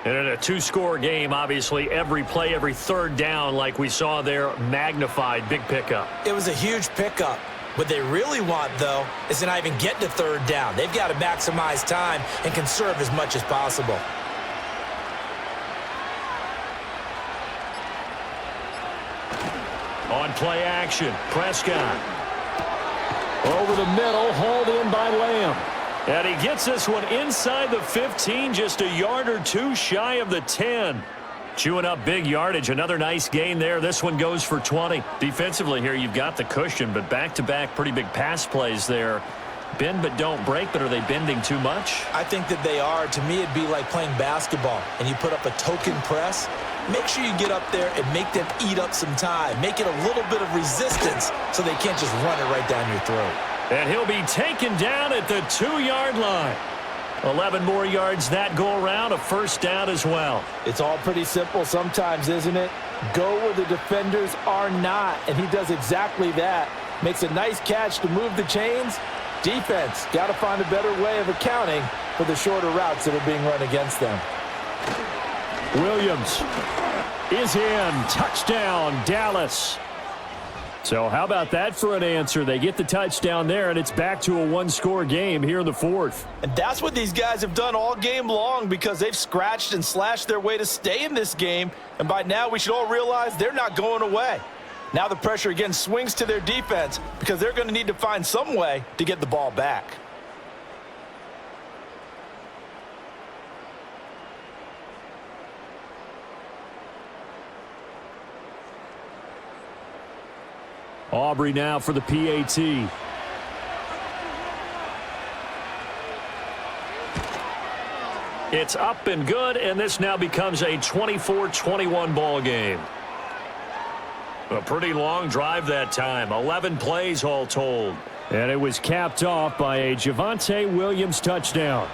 And in a 2-score game, obviously, every play, every third down, like we saw there, magnified, big pickup. It was a huge pickup. What they really want, though, is to not even get to third down. They've got to maximize time and conserve as much as possible. On play action, Prescott. Over the middle, hauled in by Lamb. And he gets this one inside the 15, just a yard or 2 shy of the 10. Chewing up big yardage, another nice gain there. This one goes for 20. Defensively here, you've got the cushion, but back-to-back pretty big pass plays there. Bend but don't break, but are they bending too much? I think that they are. To me, it'd be like playing basketball, and you put up a token press. Make sure you get up there and make them eat up some time. Make it a little bit of resistance so they can't just run it right down your throat. And he'll be taken down at the 2-yard line. 11 more yards that go around, a first down as well. It's all pretty simple sometimes, isn't it? Go where the defenders are not, and he does exactly that. Makes a nice catch to move the chains. Defense, got to find a better way of accounting for the shorter routes that are being run against them. Williams is in. Touchdown, Dallas. So how about that for an answer? They get the touchdown there, and it's back to a 1-score game here in the fourth. And that's what these guys have done all game long because they've scratched and slashed their way to stay in this game. And by now, we should all realize they're not going away. Now the pressure again swings to their defense because they're going to need to find some way to get the ball back. Aubrey now for the PAT. It's up and good, and this now becomes a 24-21 ball game. A pretty long drive that time, 11 plays all told. And it was capped off by a Javonte Williams touchdown.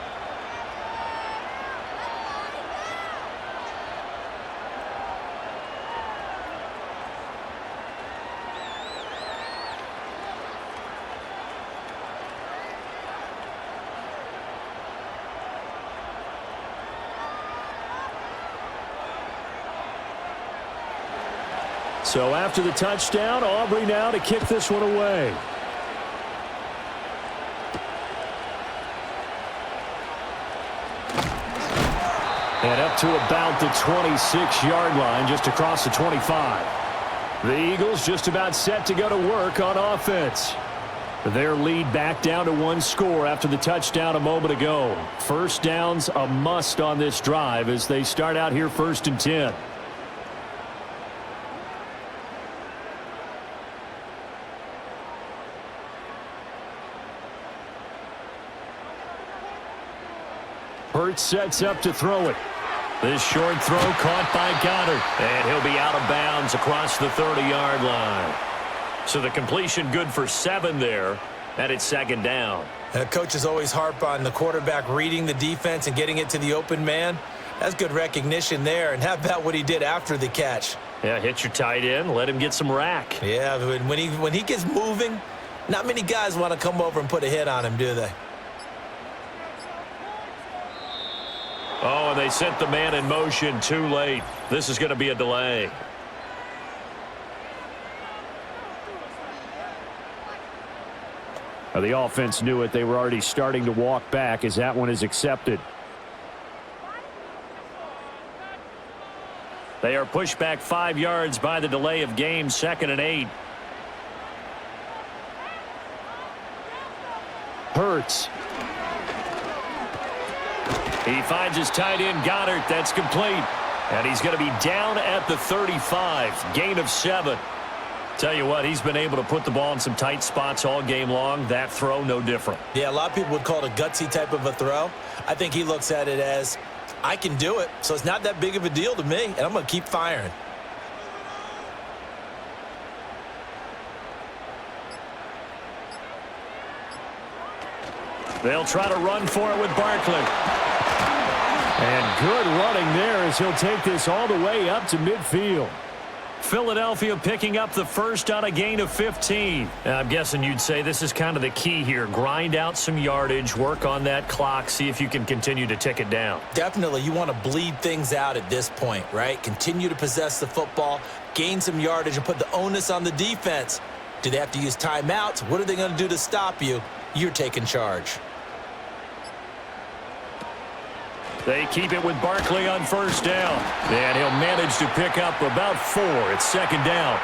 So after the touchdown, Aubrey now to kick this one away. And up to about the 26-yard line, just across the 25. The Eagles just about set to go to work on offense. Their lead back down to one score after the touchdown a moment ago. First down's a must on this drive as they start out here 1st and 10. Hurts sets up to throw it. This short throw caught by Goddard. And he'll be out of bounds across the 30-yard line. So the completion good for 7 there. And it's 2nd down. Coaches always harp on the quarterback reading the defense and getting it to the open man. That's good recognition there. And how about what he did after the catch? Yeah, hit your tight end. Let him get some rack. Yeah, when he gets moving, not many guys want to come over and put a hit on him, do they? Oh, and they sent the man in motion too late. This is going to be a delay. The offense knew it. They were already starting to walk back as that one is accepted. They are pushed back 5 yards by the delay of game, 2nd and 8. Hurts. He finds his tight end, Goddard. That's complete. And he's going to be down at the 35. Gain of 7. Tell you what, he's been able to put the ball in some tight spots all game long. That throw, no different. Yeah, a lot of people would call it a gutsy type of a throw. I think he looks at it as, I can do it, so it's not that big of a deal to me, and I'm going to keep firing. They'll try to run for it with Barkley. And good running there as he'll take this all the way up to midfield. Philadelphia picking up the first on a gain of 15. I'm guessing you'd say this is kind of the key here. Grind out some yardage, work on that clock, see if you can continue to tick it down. Definitely, you want to bleed things out at this point, right? Continue to possess the football, gain some yardage, and put the onus on the defense. Do they have to use timeouts? What are they going to do to stop you? You're taking charge. They keep it with Barkley on first down. And he'll manage to pick up about 4. It's 2nd down.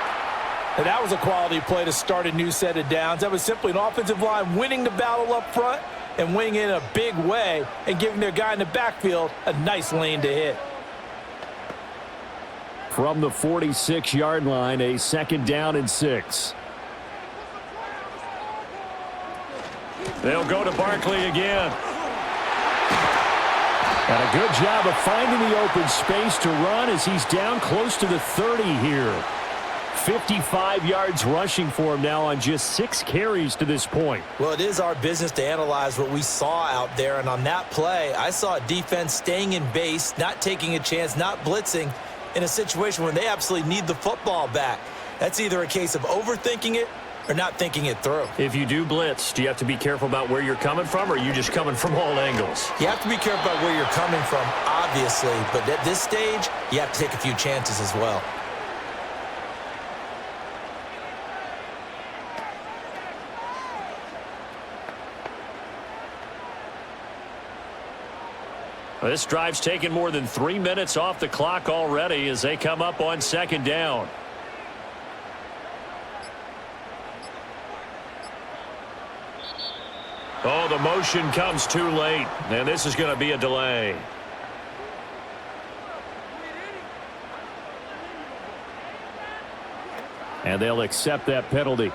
And that was a quality play to start a new set of downs. That was simply an offensive line winning the battle up front and winning in a big way and giving their guy in the backfield a nice lane to hit. From the 46-yard line, a 2nd down and 6. They'll go to Barkley again. And a good job of finding the open space to run as he's down close to the 30 here. 55 yards rushing for him now on just 6 carries to this point. Well, it is our business to analyze what we saw out there. And on that play, I saw a defense staying in base, not taking a chance, not blitzing in a situation where they absolutely need the football back. That's either a case of overthinking it or not thinking it through. If you do blitz, do you have to be careful about where you're coming from, or are you just coming from all angles? You have to be careful about where you're coming from, obviously, but at this stage, you have to take a few chances as well. This drive's taken more than 3 minutes off the clock already as they come up on 2nd down. Oh, the motion comes too late, and this is going to be a delay. And they'll accept that penalty.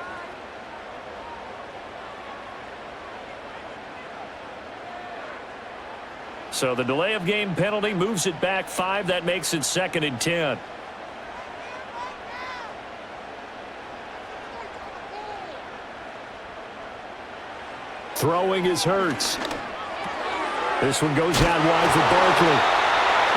So the delay of game penalty moves it back 5. That makes it 2nd and 10. Throwing is Hurts. This one goes out wide for Barkley.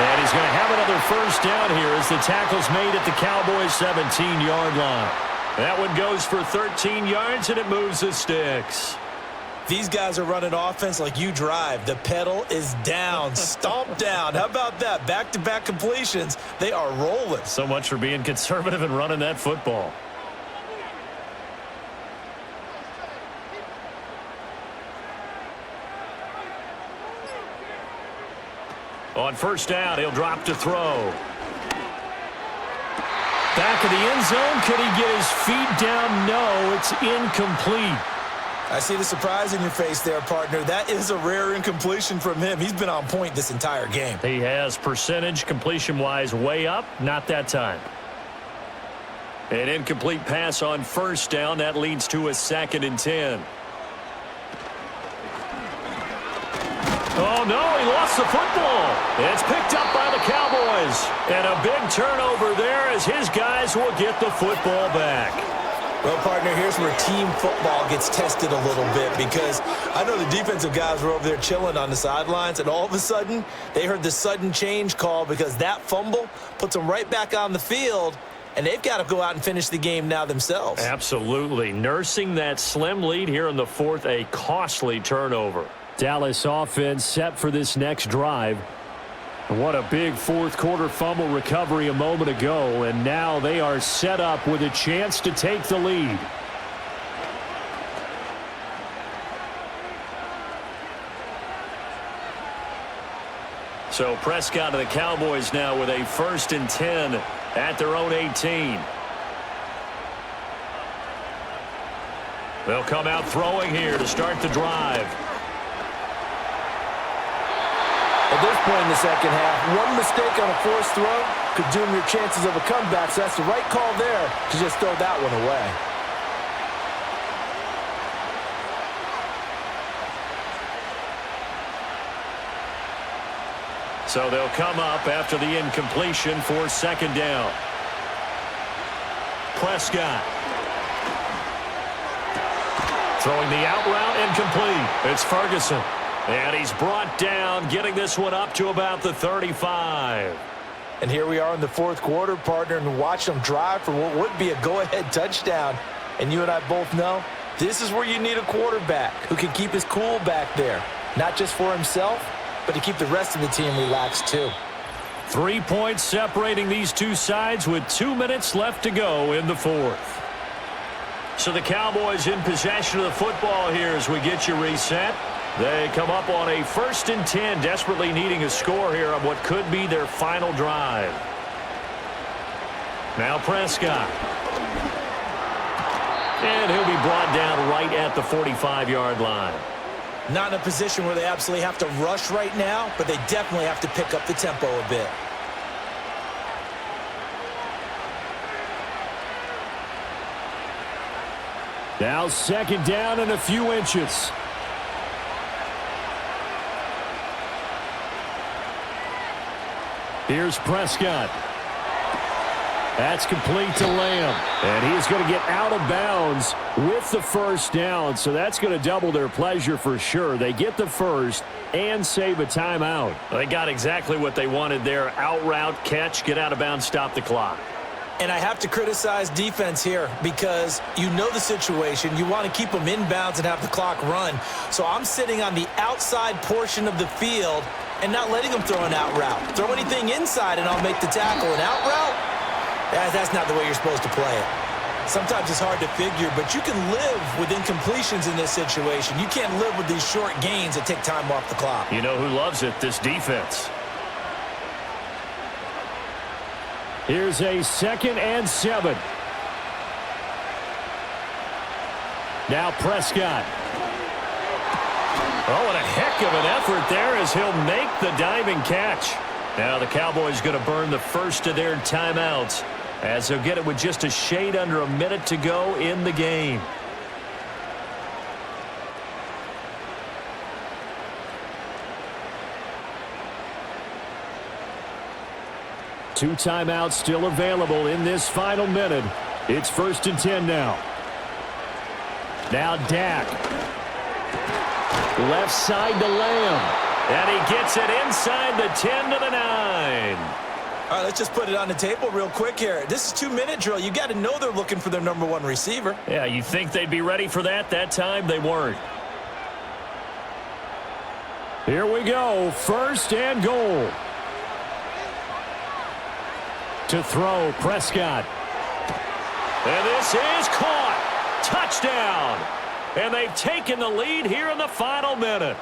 And he's going to have another first down here as the tackle's made at the Cowboys' 17-yard line. That one goes for 13 yards, and it moves the Stix. These guys are running offense like you drive. The pedal is down, stomp down. How about that? Back-to-back completions. They are rolling. So much for being conservative and running that football. On first down, he'll drop to throw. Back of the end zone. Could he get his feet down? No, it's incomplete. I see the surprise in your face there, partner. That is a rare incompletion from him. He's been on point this entire game. He has percentage completion-wise way up. Not that time. An incomplete pass on first down. That leads to a 2nd and 10. Oh, no, he lost the football. It's picked up by the Cowboys. And a big turnover there as his guys will get the football back. Well, partner, here's where team football gets tested a little bit because I know the defensive guys were over there chilling on the sidelines, and all of a sudden, they heard the sudden change call because that fumble puts them right back on the field, and they've got to go out and finish the game now themselves. Absolutely. Nursing that slim lead here in the 4th, a costly turnover. Dallas offense set for this next drive. What a big 4th quarter fumble recovery a moment ago, and now they are set up with a chance to take the lead. So Prescott and the Cowboys now with a 1st and 10 at their own 18. They'll come out throwing here to start the drive. At this point in the second half, one mistake on a forced throw could doom your chances of a comeback, so that's the right call there to just throw that one away. So they'll come up after the incompletion for 2nd down. Prescott. Throwing the out route incomplete. It's Ferguson. And he's brought down, getting this one up to about the 35. And here we are in the 4th quarter, partner, and watch them drive for what would be a go-ahead touchdown. And you and I both know this is where you need a quarterback who can keep his cool back there, not just for himself, but to keep the rest of the team relaxed too. 3 points separating these two sides with 2 minutes left to go in the 4th. So the Cowboys in possession of the football here as we get you reset. They come up on a 1st and 10, desperately needing a score here on what could be their final drive. Now Prescott. And he'll be brought down right at the 45-yard line. Not in a position where they absolutely have to rush right now, but they definitely have to pick up the tempo a bit. Now 2nd down and a few inches. Here's Prescott. That's complete to Lamb. And he's going to get out of bounds with the 1st down. So that's going to double their pleasure for sure. They get the 1st and save a timeout. They got exactly what they wanted there. Out route, catch, get out of bounds, stop the clock. And I have to criticize defense here because you know the situation. You want to keep them inbounds and have the clock run. So I'm sitting on the outside portion of the field and not letting them throw an out route. Throw anything inside and I'll make the tackle. An out route? That's not the way you're supposed to play it. Sometimes it's hard to figure, but you can live with incompletions in this situation. You can't live with these short gains that take time off the clock. You know who loves it? This defense. Here's a 2nd and 7. Now Prescott. Oh, and a heck of an effort there as he'll make the diving catch. Now the Cowboys going to burn the 1st of their timeouts as they'll get it with just a shade under a minute to go in the game. Two timeouts still available in this final minute. It's 1st and 10 now. Now Dak. Left side to Lamb. And he gets it inside the 10 to the 9. All right, let's just put it on the table real quick here. This is 2-minute drill. You got to know they're looking for their number 1 receiver. Yeah, you think they'd be ready for that? That time they weren't. Here we go. 1st and goal. To throw, Prescott. And this is caught. Touchdown. And they've taken the lead here in the final minute.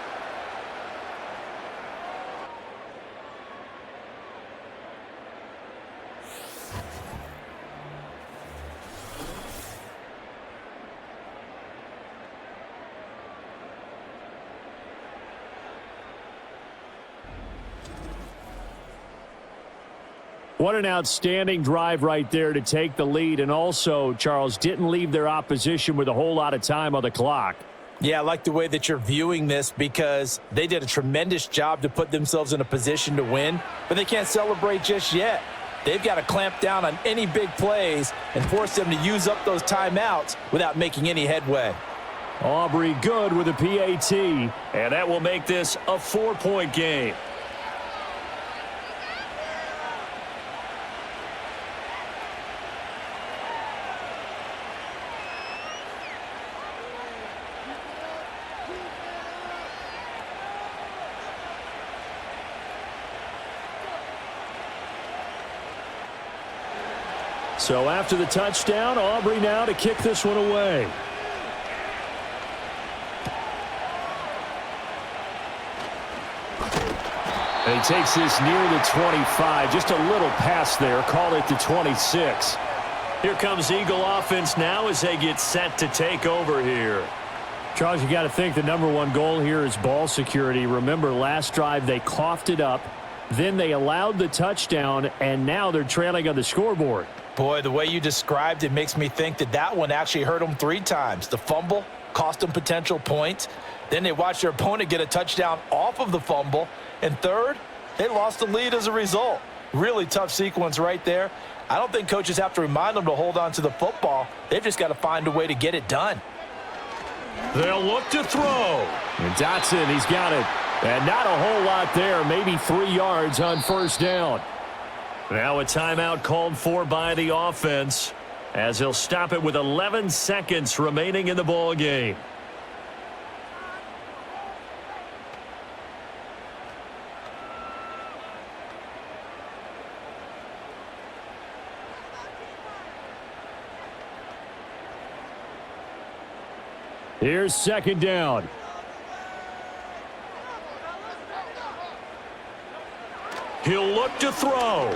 What an outstanding drive right there to take the lead. And also, Charles, didn't leave their opposition with a whole lot of time on the clock. Yeah, I like the way that you're viewing this because they did a tremendous job to put themselves in a position to win, but they can't celebrate just yet. They've got to clamp down on any big plays and force them to use up those timeouts without making any headway. Aubrey good with a PAT, and that will make this a 4-point game. So after the touchdown, Aubrey now to kick this one away. And he takes this near the 25. Just a little pass there. Call it the 26. Here comes Eagle offense now as they get set to take over here. Charles, you got to think the #1 goal here is ball security. Remember, last drive they coughed it up. Then they allowed the touchdown, and now they're trailing on the scoreboard. Boy, the way you described it makes me think that that one actually hurt them 3 times. The fumble cost them potential points. Then they watched their opponent get a touchdown off of the fumble. And third, they lost the lead as a result. Really tough sequence right there. I don't think coaches have to remind them to hold on to the football. They've just got to find a way to get it done. They'll look to throw. And Dotson, he's got it. And not a whole lot there, maybe 3 yards on first down. Now a timeout called for by the offense as he'll stop it with 11 seconds remaining in the ball game. Here's second down. He'll look to throw.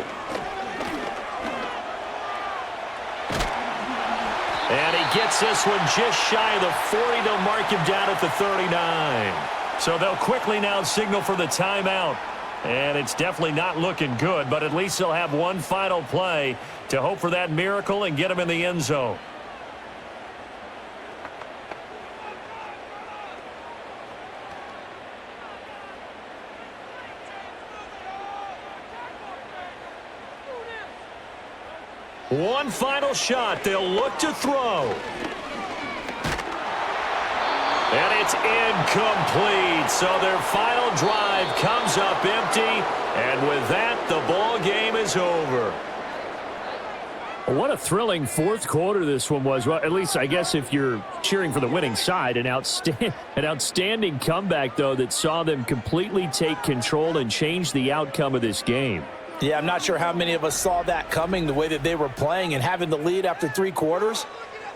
And he gets this one just shy of the 40. They'll mark him down at the 39. So they'll quickly now signal for the timeout. And it's definitely not looking good, but at least they'll have one final play to hope for that miracle and get him in the end zone. One final shot. They'll look to throw. And it's incomplete. So their final drive comes up empty. And with that, the ball game is over. What a thrilling fourth quarter this one was. Well, at least I guess if you're cheering for the winning side, an outstanding comeback, though, that saw them completely take control and change the outcome of this game. Yeah, I'm not sure how many of us saw that coming, the way that they were playing and having the lead after 3 quarters.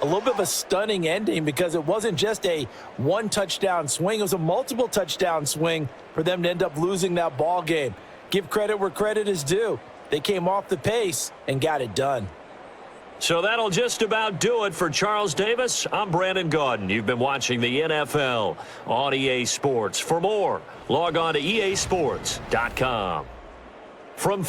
A little bit of a stunning ending because it wasn't just a 1-touchdown swing. It was a multiple touchdown swing for them to end up losing that ball game. Give credit where credit is due. They came off the pace and got it done. So that'll just about do it for Charles Davis. I'm Brandon Gaudin. You've been watching the NFL on EA Sports. For more, log on to easports.com. From